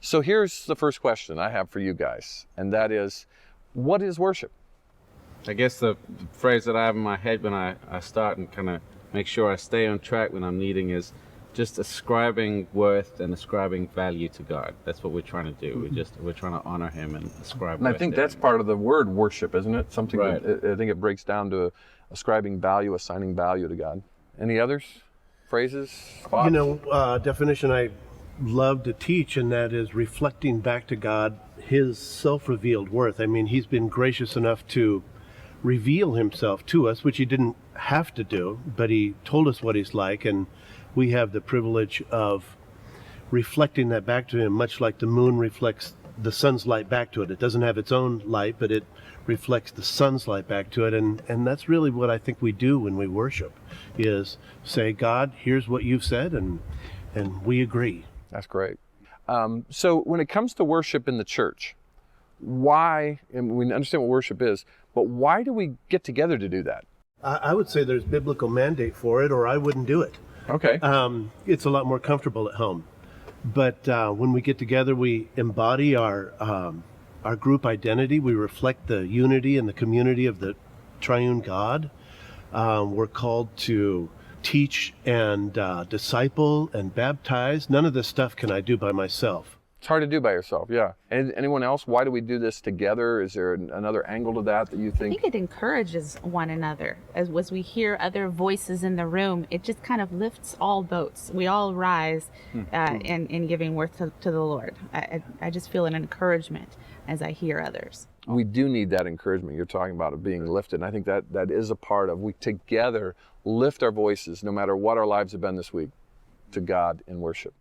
So here's the first question I have for you guys, and that is, what is worship? I guess the phrase that I have in my head when I start and kind of make sure I stay on track when I'm leading is just ascribing worth and ascribing value to God. That's what we're trying to do. We're trying to honor Him and ascribe And worth I think to that's Him. part of the word worship, isn't it? Something Right. that I think it breaks down to ascribing value, assigning value to God. Any others? Phrases? Thoughts? Definition I love to teach, and that is reflecting back to God His self-revealed worth. I mean, He's been gracious enough to reveal Himself to us, which He didn't have to do, but He told us what He's like, and we have the privilege of reflecting that back to Him, much like the moon reflects the sun's light back to it. It doesn't have its own light, but it reflects the sun's light back to it, and that's really what I think we do when we worship, is say, God, here's what you've said, and we agree. That's great. So when it comes to worship in the church, why, and we understand what worship is, but why do we get together to do that? I would say there's biblical mandate for it, or I wouldn't do it. Okay. It's a lot more comfortable at home. But when we get together, we embody our group identity. We reflect the unity and the community of the triune God. We're called to teach and disciple and baptize. None of this stuff can I do by myself. It's hard to do by yourself, yeah. And anyone else? Why do we do this together? Is there another angle to that you I think? think it encourages one another. As we hear other voices in the room, it just kind of lifts all boats. We all rise in giving worth to the Lord. I just feel an encouragement as I hear others. We do need that encouragement you're talking about, of being lifted. And I think that is a part of, we together lift our voices, no matter what our lives have been this week, to God in worship.